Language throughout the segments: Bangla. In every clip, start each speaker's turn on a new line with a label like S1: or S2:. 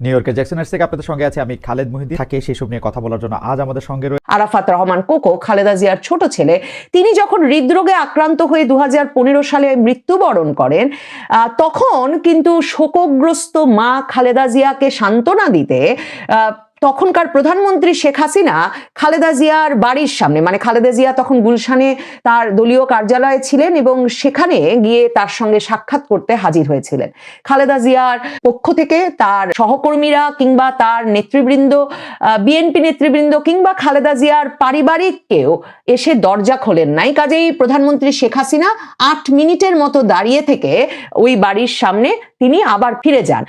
S1: নিউ ইয়র্কের জ্যাকসনের থেকে আপনাদের সঙ্গে আছে আমি খালেদ মুহিদ্দিন। থাকে সেসব নিয়ে কথা বলার জন্য আজ আমাদের সঙ্গে রয়েছে
S2: আরাফাত রহমান কোকো, খালেদা জিয়ার ছোট ছেলে। তিনি যখন হৃদরোগে আক্রান্ত হয়ে 2015 সালে মৃত্যুবরণ করেন, তখন কিন্তু শোকগ্রস্ত মা খালেদা জিয়াকে সান্ত্বনা দিতে তখনকার প্রধানমন্ত্রী শেখ হাসিনা খালেদা জিয়ার বাড়ির সামনে, মানে খালেদা জিয়া তখন গুলশানে তার দলীয় কার্যালয়ে ছিলেন এবং সেখানে গিয়ে তার সঙ্গে সাক্ষাৎ করতে হাজির হয়েছিলেন। খালেদা জিয়ার পক্ষ থেকে তার সহকর্মীরা কিংবা তার নেতৃবৃন্দ, বিএনপি নেতৃবৃন্দ কিংবা খালেদা জিয়ার পারিবারিক কেউ এসে দরজা খোলেন নাই। কাজেই প্রধানমন্ত্রী শেখ হাসিনা 8 মিনিটের মতো দাঁড়িয়ে থেকে ওই বাড়ির সামনে তিনি আবার ফিরে যান।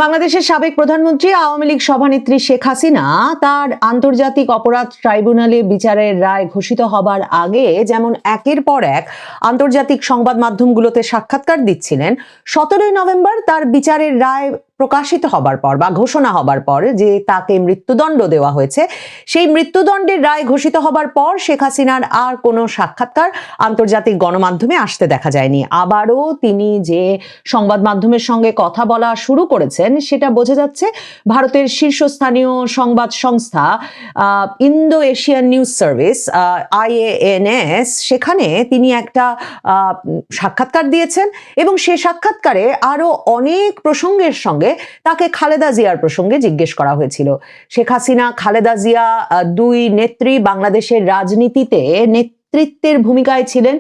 S2: বাংলাদেশের সাবেক প্রধানমন্ত্রী আওয়ামী লীগ সভানেত্রী শেখ হাসিনা তার আন্তর্জাতিক অপরাধ ট্রাইব্যুনালে বিচারের রায় ঘোষিত হবার আগে যেমন একের পর এক আন্তর্জাতিক সংবাদ মাধ্যমগুলোতে সাক্ষাৎকার দিচ্ছিলেন, 17 নভেম্বর তার বিচারের রায় প্রকাশিত হবার পর বা ঘোষণা হবার পর যে তাকে মৃত্যুদণ্ড দেওয়া হয়েছে, সেই মৃত্যুদণ্ডের রায় ঘোষিত হবার পর শেখ হাসিনার আর কোনো সাক্ষাৎকার আন্তর্জাতিক গণমাধ্যমে আসতে দেখা যায়নি। আবারও তিনি যে সংবাদ মাধ্যমের সঙ্গে কথা বলা শুরু করেছেন সেটা বোঝা যাচ্ছে ভারতের শীর্ষস্থানীয় সংবাদ সংস্থা Indo Asian news service IANS, সেখানে তিনি একটা সাক্ষাৎকার দিয়েছেন এবং সে সাক্ষাৎকারে আরো অনেক প্রসঙ্গের সঙ্গে তাকে খালেদা জিয়ার প্রসঙ্গে জিজ্ঞেস করা হয়েছিল। শেখ হাসিনা, খালেদা জিয়া দুই নেত্রী বাংলাদেশের রাজনীতিতে নেতৃত্বের ভূমিকায় ছিলেন।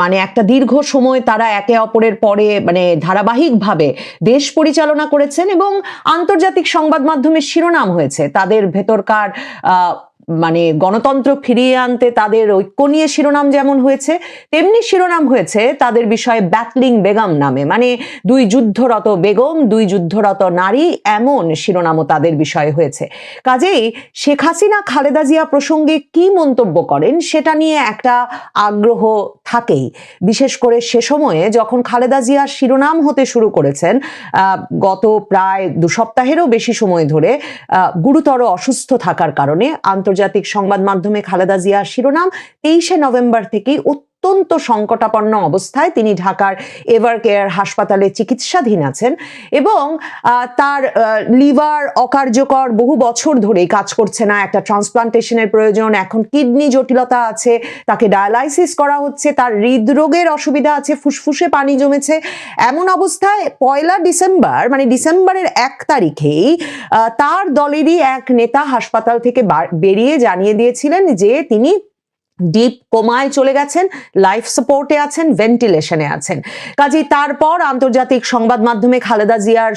S2: মানে একটা দীর্ঘ সময় তারা একে অপরের পরে মানে ধারাবাহিকভাবে দেশ পরিচালনা করেছেন এবং আন্তর্জাতিক সংবাদ মাধ্যমের শিরোনাম হয়েছে তাদের ভেতরকার মানে গণতন্ত্র ফিরিয়ে আনতে তাদের ঐক্য নিয়ে শিরোনাম যেমন হয়েছে, তেমনি শিরোনাম হয়েছে তাদের বিষয়ে ব্যাটলিং বেগম নামে, মানে দুই যুদ্ধরত বেগম, দুই যুদ্ধরত নারী, এমন শিরোনামও তাদের বিষয়ে হয়েছে। কাজেই শেখ হাসিনা খালেদা জিয়া প্রসঙ্গে কি মন্তব্য করেন সেটা নিয়ে একটা আগ্রহ থাকেই, বিশেষ করে সে সময়ে যখন খালেদা জিয়া শিরোনাম হতে শুরু করেছেন গত প্রায় 2 সপ্তাহেরও বেশি সময় ধরে গুরুতর অসুস্থ থাকার কারণে। আন্তর্জাতিক সংবাদ মাধ্যমে খালেদা জিয়ার শিরোনাম 23 নভেম্বর থেকেই অত্যন্ত সংকটাপন্ন অবস্থায় তিনি ঢাকার এভার কেয়ার হাসপাতালে চিকিৎসাধীন আছেন এবং তার লিভার অকার্যকর, বহু বছর ধরেই কাজ করছে না, একটা ট্রান্সপ্লান্টেশনের প্রয়োজন, এখন কিডনি জটিলতা আছে, তাকে ডায়ালাইসিস করা হচ্ছে, তার হৃদরোগের অসুবিধা আছে, ফুসফুসে পানি জমেছে। এমন অবস্থায় 1 ডিসেম্বর মানে ডিসেম্বরের 1 তারিখেই তার দলেরই এক নেতা হাসপাতাল থেকে বেরিয়ে জানিয়ে দিয়েছিলেন যে তিনি ডিপ কোমায় চলে গেছেন, লাইফ সাপোর্টে আছেন, ভেন্টিলেশনে আছেন। কাজেই তারপর আন্তর্জাতিক সংবাদ মাধ্যমে খালেদা জিয়ার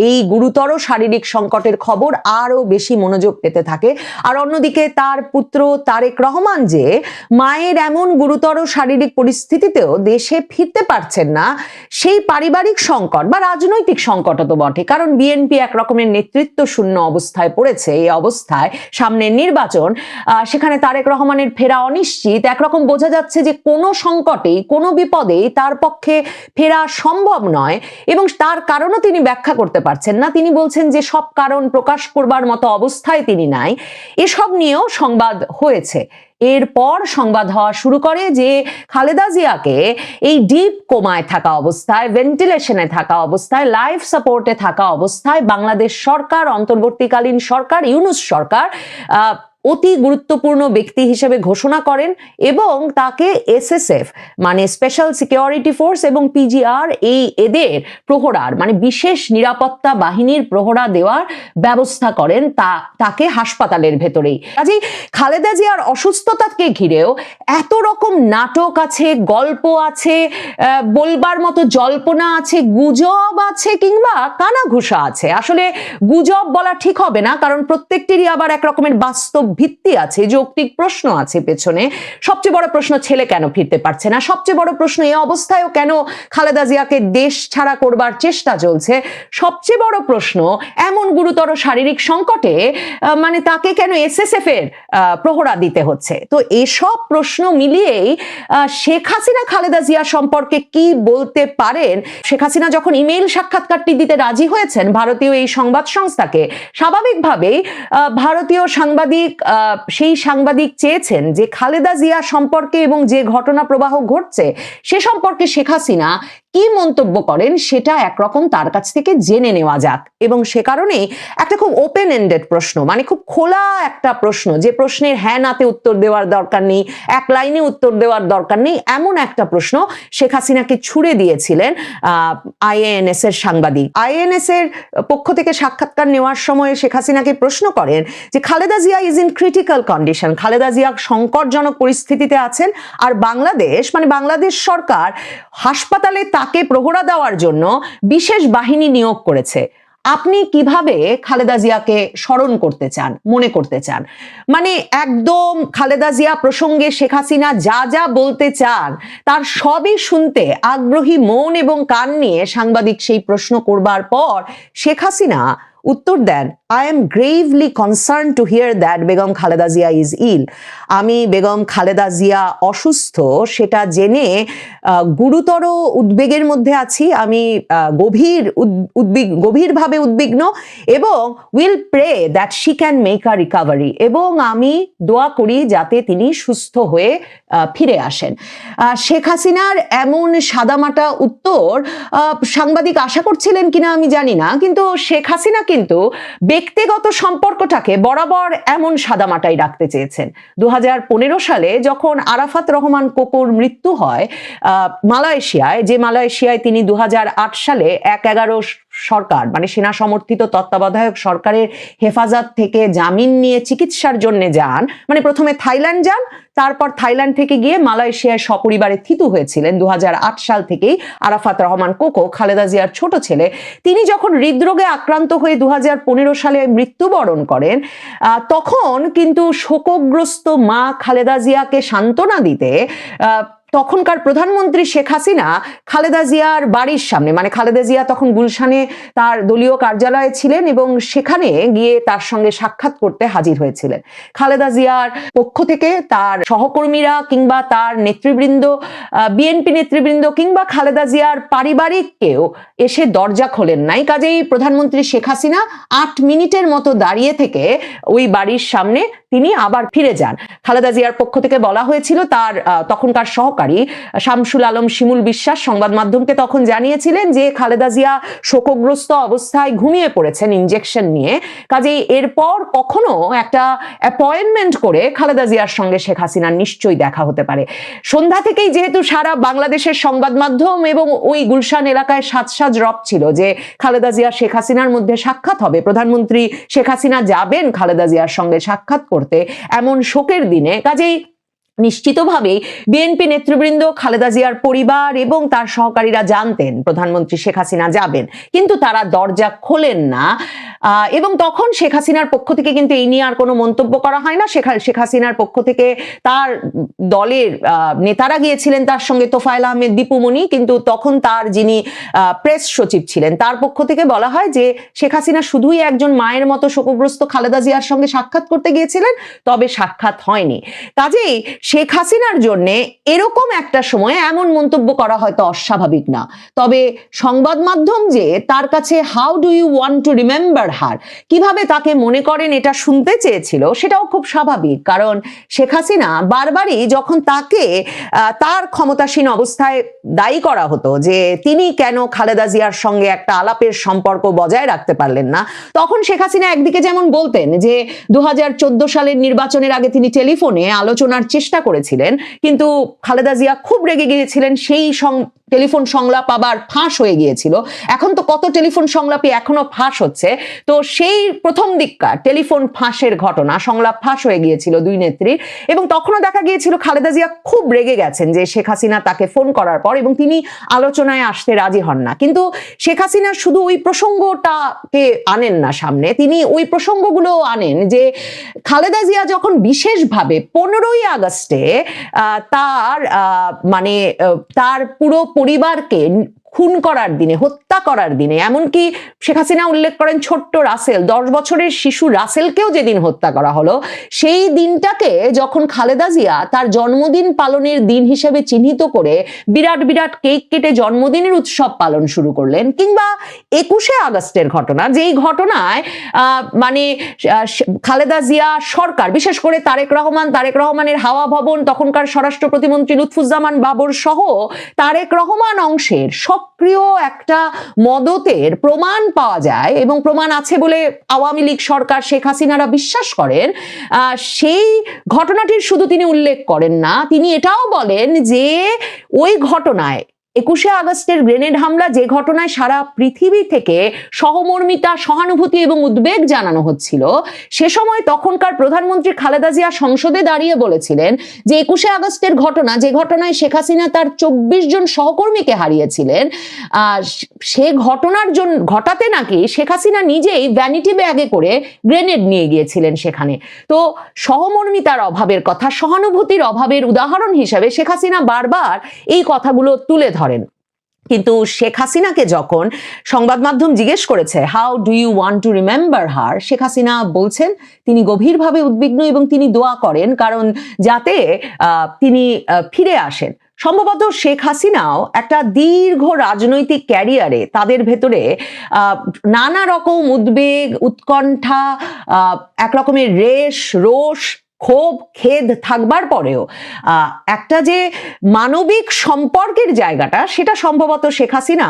S2: এই গুরুতর শারীরিক সংকটের খবর আরো বেশি মনোযোগ পেতে থাকে। আর অন্যদিকে তার পুত্র তারেক রহমান যে মায়ের এমন গুরুতর শারীরিক পরিস্থিতিতেও দেশে ফিরতে পারছেন না, সেই পারিবারিক সংকট বা রাজনৈতিক সংকটও তো বটে, কারণ বিএনপি এক রকমের নেতৃত্ব শূন্য অবস্থায় পড়েছে। এই অবস্থায় সামনের নির্বাচন, সেখানে তারেক রহমানের ফেরা নিশ্চিত, একরকম বোঝা যাচ্ছে যে কোনো সংকটেই কোনো বিপদেই তার পক্ষে ফেরা সম্ভব নয় এবং তার কারণও তিনি ব্যাখ্যা করতে পারছেন না। তিনি বলছেন যে সব কারণ প্রকাশ করবার মতো অবস্থায় তিনি নাই। এসব নিয়েও সংবাদ হয়েছে। এরপর সংবাদ হওয়া শুরু করে যে খালেদা জিয়াকে এই ডিপ কোমায় থাকা অবস্থায়, ভেন্টিলেশনে থাকা অবস্থায়, লাইফ সাপোর্টে থাকা অবস্থায় বাংলাদেশ সরকার, অন্তর্বর্তীকালীন সরকার, ইউনূস সরকার অতি গুরুত্বপূর্ণ ব্যক্তি হিসেবে ঘোষণা করেন এবং তাকে SSF মানে স্পেশাল সিকিউরিটি ফোর্স এবং PGR এদের প্রহরার মানে বিশেষ নিরাপত্তা বাহিনীর প্রহরা দেওয়ার ব্যবস্থা করেন তাকে হাসপাতালের ভেতরেই। কাজেই খালেদা জিয়ার অসুস্থতাকে ঘিরেও এত রকম নাটক আছে, গল্প আছে, বলবার মতো জল্পনা আছে, গুজব আছে কিংবা কানাঘুষা আছে। আসলে গুজব বলা ঠিক হবে না, কারণ প্রত্যেকটিরই আবার এক রকমের বাস্তব ভিত্তি আছে, যৌক্তিক প্রশ্ন আছে পেছনে। সবচেয়ে বড় প্রশ্ন, ছেলে কেন ফিরতে পারছে না? সবচেয়ে বড় প্রশ্ন, এই অবস্থায়ও কেন খালেদা জিয়াকে দেশ ছাড়া করবার চেষ্টা চলছে? সবচেয়ে বড় প্রশ্ন, এমন গুরুতর শারীরিক সংকটে মানে তাকে কেন SSF এর প্রহরা দিতে হচ্ছে? তো এসব প্রশ্ন মিলিয়েই শেখ হাসিনা খালেদা জিয়া সম্পর্কে কি বলতে পারেন। শেখ হাসিনা যখন ইমেইল সাক্ষাৎকারটি দিতে রাজি হয়েছেন ভারতীয় এই সংবাদ সংস্থাকে, স্বাভাবিকভাবেই ভারতীয় সাংবাদিক সেই সাংবাদিক চেয়েছেন যে খালেদা জিয়া সম্পর্কে এবং যে ঘটনা প্রবাহ ঘটছে সে সম্পর্কে শেখ হাসিনা কি মন্তব্য করেন সেটা একরকম তার কাছ থেকে জেনে নেওয়া যাক। এবং সে কারণেই একটা খুব ওপেন এন্ডেড প্রশ্ন, মানে খুব খোলা একটা প্রশ্ন, যে প্রশ্নের হ্যাঁ নাতে উত্তর দেওয়ার দরকার নেই, এক লাইনে উত্তর দেওয়ার দরকার নেই, এমন একটা প্রশ্ন শেখ হাসিনাকে ছুড়ে দিয়েছিলেন আইএএনএস এর সাংবাদিক। আইএএনএস এর পক্ষ থেকে সাক্ষাৎকার নেওয়ার সময় শেখ হাসিনাকে প্রশ্ন করেন যে Khaleda Zia is in critical condition, Khaleda Zia সংকটজনক পরিস্থিতিতে আছেন, আর বাংলাদেশ মানে বাংলাদেশ সরকার হাসপাতালে তাকে প্রহরা দেওয়ার জন্য বিশেষ বাহিনী নিয়োগ করেছে। আপনি কিভাবে খালেদা জিয়াকে স্মরণ করতে চান, মনে করতে চান? মানে একদম খালেদা জিয়া প্রসঙ্গে শেখ হাসিনা যা যা বলতে চান তার সবই শুনতে আগ্রহী মন এবং কান নিয়ে সাংবাদিক সেই প্রশ্ন করবার পর শেখ হাসিনা উত্তর দেন, I am gravely concern to hear that Begum Khaleda Zia is ill. আমি বেগম খালেদা জিয়া অসুস্থ সেটা জেনে গুরুতর উদ্বেগের মধ্যে আছি। আমি গভীরভাবে উদ্বিগ্ন এবং will pray that she can make a recovery, এবং আমি দোয়া করি যাতে তিনি সুস্থ হয়ে ফিরে আসেন। শেখ হাসিনার এমন সাদামাটা উত্তর সাংবাদিক আশা করছিলেন কিনা আমি জানি না, কিন্তু শেখ হাসিনা কিন্তু ব্যক্তিগত সম্পর্কটাকে বরাবর এমন সাদামাটাই রাখতে চেয়েছেন। 2015 সালে যখন আরাফাত রহমান কোকোর মৃত্যু হয় মালয়েশিয়ায়, যে মালয়েশিয়ায় তিনি 2008 সালে 1/11 সরকার মানে সেনা সমর্থিত তত্ত্বাবধায়ক সরকারের হেফাজত থেকে জামিন নিয়ে চিকিৎসার জন্য যান, মানে প্রথমে থাইল্যান্ড যান, তারপর থাইল্যান্ড থেকে গিয়ে মালয়েশিয়ায় সপরিবারে থিতু হয়েছিলেন। 2008 সাল থেকেই আরাফাত রহমান কোকো, খালেদা জিয়ার ছোট ছেলে, তিনি যখন হৃদরোগে আক্রান্ত হয়ে 2015 সালে মৃত্যুবরণ করেন, তখন কিন্তু শোকগ্রস্ত মা খালেদা জিয়াকে সান্ত্বনা দিতে তখনকার প্রধানমন্ত্রী শেখ হাসিনা খালেদা জিয়ার বাড়ির সামনে, মানে খালেদা জিয়া তখন গুলশানে তার দলীয় কার্যালয়ে ছিলেন এবং সেখানে গিয়ে তার সঙ্গে সাক্ষাৎ করতে হাজির হয়েছিলেন। খালেদা জিয়ার পক্ষ থেকে তার সহকর্মীরা কিংবা তার নেতৃবৃন্দ, বিএনপি নেতৃবৃন্দ কিংবা খালেদা জিয়ার পারিবারিক কেউ এসে দরজা খোলেন নাই। কাজেই প্রধানমন্ত্রী শেখ হাসিনা 8 মিনিটের মতো দাঁড়িয়ে থেকে ওই বাড়ির সামনে তিনি আবার ফিরে যান। খালেদা জিয়ার পক্ষ থেকে বলা হয়েছিল, তার তখনকার সহকারী শামসুল আলম শিমুল বিশ্বাস সংবাদ মাধ্যমকে তখন জানিয়েছিলেন যে খালেদা জিয়া শোকগ্রস্ত অবস্থায় ঘুমিয়ে পড়েছেন ইনজেকশন নিয়ে, কাজেই এরপর কখনো একটা অ্যাপয়েন্টমেন্ট করে খালেদা জিয়ার সঙ্গে শেখ হাসিনার নিশ্চয়ই দেখা হতে পারে। সন্ধ্যা থেকেই যেহেতু সারা বাংলাদেশের সংবাদ মাধ্যম এবং ওই গুলশান এলাকায় সাজ রব ছিল যে খালেদা জিয়া শেখ হাসিনার মধ্যে সাক্ষাৎ হবে, প্রধানমন্ত্রী শেখ হাসিনা যাবেন খালেদা জিয়ার সঙ্গে সাক্ষাৎ করতে এমন শোকের দিনে, কাজেই নিশ্চিতভাবেই বিএনপি নেতৃবৃন্দ, খালেদা জিয়ার পরিবার এবং তার সহকারীরা জানতেন প্রধানমন্ত্রী শেখ হাসিনা যাবেন, কিন্তু তারা দরজা খোলেন না। এবং তখন শেখ হাসিনার পক্ষ থেকে কিন্তু এই নিয়ে আর কোনো মন্তব্য করা হয় না। শেখ হাসিনার পক্ষ থেকে তার দলের নেতারা গিয়েছিলেন তার সঙ্গে, তোফায়েল আহমেদ দীপুমণি, কিন্তু তখন তার যিনি প্রেস সচিব ছিলেন তার পক্ষ থেকে বলা হয় যে শেখ হাসিনা শুধুই একজন মায়ের মতো শোকগ্রস্ত খালেদা জিয়ার সঙ্গে সাক্ষাৎ করতে গিয়েছিলেন, তবে সাক্ষাৎ হয়নি। কাজেই শেখ হাসিনার জন্য এরকম একটা সময়ে এমন মন্তব্য করা হয়তো অস্বাভাবিক না, তবে সংবাদ মাধ্যম যে তার কাছে how do you want to remember her, কিভাবে তাকে মনে করেন এটা শুনতে চেয়েছিল, সেটাও খুব স্বাভাবিক। কারণ শেখ হাসিনা বারবারই যখন তাকে তার ক্ষমতাসীন অবস্থায় দায়ী করা হতো যে তিনি কেন খালেদা জিয়ার সঙ্গে একটা আলাপের সম্পর্ক বজায় রাখতে পারলেন না, তখন শেখ হাসিনা একদিকে যেমন বলতেন যে 2014 সালের নির্বাচনের আগে তিনি টেলিফোনে আলোচনার চেষ্টা করেছিলেন, কিন্তু খালেদা জিয়া খুব রেগে গিয়েছিলেন, সেই টেলিফোন সংলাপ আবার ফাঁস হয়ে গিয়েছিল। এখন তো কত টেলিফোন সংলাপই এখনো ফাঁস হচ্ছে। তো সেই প্রথম দিককার টেলিফোন ফাঁসের ঘটনা, সংলাপ ফাঁস হয়ে গিয়েছিল দুই নেত্রীর, এবং তখনও দেখা গিয়েছিল খালেদা জিয়া খুব রেগে গেছেন যে শেখ হাসিনা তাকে ফোন করার পর, এবং তিনি আলোচনায় আসতে রাজি হন না। কিন্তু শেখ হাসিনা শুধু ওই প্রসঙ্গটাকে আনেন না সামনে, তিনি ওই প্রসঙ্গগুলো আনেন যে খালেদা জিয়া যখন বিশেষভাবে 15ই আগস্টে তার পুরো পরিবারকে খুন করার দিনে, হত্যা করার দিনে, এমনকি শেখ হাসিনা উল্লেখ করেন ছোট্ট রাসেল, 10 বছরের শিশু রাসেলকেও যেদিন হত্যা করা হলো, সেই দিনটাকে যখন খালেদা জিয়া তার জন্মদিন পালনের দিন হিসেবে চিহ্নিত করে বিরাট বিরাট কেক কেটে জন্মদিনের উৎসব পালন শুরু করলেন, কিংবা 21শে আগস্টের ঘটনা, যেই ঘটনায় খালেদা জিয়া সরকার, বিশেষ করে তারেক রহমানের হাওয়া ভবন, তখনকার স্বরাষ্ট্র প্রতিমন্ত্রী লুৎফুজ্জামান বাবর সহ তারেক রহমান অংশের সক্রিয় একটা মদতের প্রমাণ পাওয়া যায় এবং প্রমাণ আছে বলে আওয়ামী লীগ সরকার শেখ হাসিনারা বিশ্বাস করেন, সেই ঘটনাটির শুধু তিনি উল্লেখ করেন না, তিনি এটাও বলেন যে ওই ঘটনায় 21শে আগস্টের গ্রেনেড হামলা, যে ঘটনায় সারা পৃথিবী থেকে সহমর্মিতা, সহানুভূতি এবং উদ্বেগ জানানো হচ্ছিল, সে সময় তখনকার প্রধানমন্ত্রী খালেদা জিয়া সংসদে দাঁড়িয়ে বলেছিলেন যে 21শে আগস্টের ঘটনা, যে ঘটনায় শেখ হাসিনা তার 24 জন সহকর্মীকে হারিয়েছিলেন, সে ঘটনার জন্য ঘটাতে নাকি শেখ হাসিনা নিজেই ভ্যানিটি ব্যাগে করে গ্রেনেড নিয়ে গিয়েছিলেন সেখানে। তো সহমর্মিতার অভাবের কথা, সহানুভূতির অভাবের উদাহরণ হিসেবে শেখ হাসিনা বারবার এই কথাগুলো তুলে ধরেন। কিন্তু শেখ হাসিনাকে যখন সংবাদ মাধ্যম জিজ্ঞেস করেছে how do you want to remember her, Sheikh Hasina বলছেন তিনি গভীরভাবে উদ্বিগ্ন এবং তিনি দোয়া করেন কারণ যাতে তিনি ফিরে আসেন। সম্ভবত শেখ হাসিনাও একটা দীর্ঘ রাজনৈতিক ক্যারিয়ারে তাদের ভেতরে নানা রকম উদ্বেগ, উৎকণ্ঠা, একরকমের রোষ, ক্ষোভ, খেদ থাকবার পরেও একটা যে মানবিক সম্পর্কের জায়গাটা, সেটা সম্ভবত শেখ হাসিনা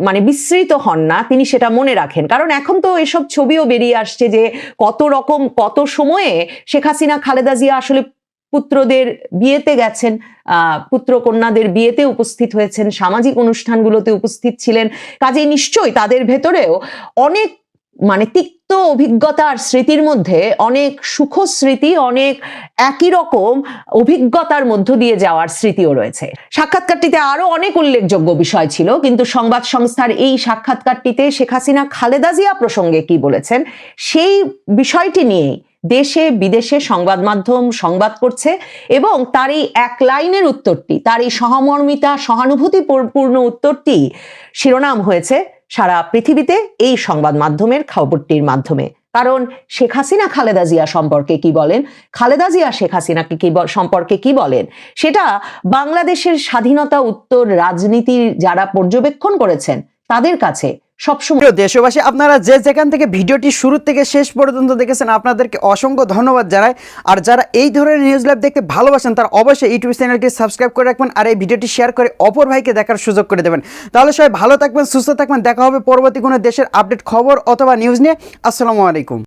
S2: মানে বিস্মৃত হন না, তিনি সেটা মনে রাখেন। কারণ এখন তো এসব ছবিও বেরিয়ে আসছে যে কত সময়ে শেখ হাসিনা, খালেদা জিয়া আসলে পুত্রদের বিয়েতে গেছেন, পুত্র কন্যাদের বিয়েতে উপস্থিত হয়েছেন, সামাজিক অনুষ্ঠানগুলোতে উপস্থিত ছিলেন। কাজেই নিশ্চয়ই তাদের ভেতরেও অনেক মানে তিক্ত অভিজ্ঞতার স্মৃতির মধ্যে অনেক সুখ স্মৃতি, অনেক একই রকম অভিজ্ঞতার মধ্য দিয়ে যাওয়ার স্মৃতিও রয়েছে। সাক্ষাৎকারটিতে আরো অনেক উল্লেখযোগ্য বিষয় ছিল, কিন্তু সংবাদ সংস্থার এই সাক্ষাৎকারটিতে শেখ হাসিনা খালেদা জিয়া প্রসঙ্গে কি বলেছেন সেই বিষয়টি নিয়ে দেশে বিদেশে সংবাদ মাধ্যম সংবাদ করছে এবং তার এই এক লাইনের উত্তরটি, তার এই সহমর্মিতা, সহানুভূতিপূর্ণ উত্তরটি শিরোনাম হয়েছে সারা পৃথিবীতে এই সংবাদ মাধ্যমের খবরটির মাধ্যমে। কারণ শেখ হাসিনা খালেদা জিয়া সম্পর্কে কি বলেন, খালেদা জিয়া শেখ হাসিনাকে সম্পর্কে কি বলেন, সেটা বাংলাদেশের স্বাধীনতা উত্তর রাজনীতির যারা পর্যবেক্ষণ করেছেন তাদের কাছে সবসময়।
S3: দেশবাসী, আপনারা যে যেখান থেকে ভিডিওটি শুরু থেকে শেষ পর্যন্ত দেখেছেন আপনাদেরকে অসংখ্য ধন্যবাদ জানাই। আর যারা এই ধরনের নিউজ লাইভ দেখতে ভালোবাসেন তারা অবশ্যই ইউটিউব চ্যানেলটি সাবস্ক্রাইব করে রাখবেন আর এই ভিডিওটি শেয়ার করে অপর ভাইকে দেখার সুযোগ করে দেবেন। তাহলে সবাই ভালো থাকবেন, সুস্থ থাকবেন। দেখা হবে পরবর্তী কোনো দেশের আপডেট খবর অথবা নিউজ নিয়ে। আসসালামু আলাইকুম।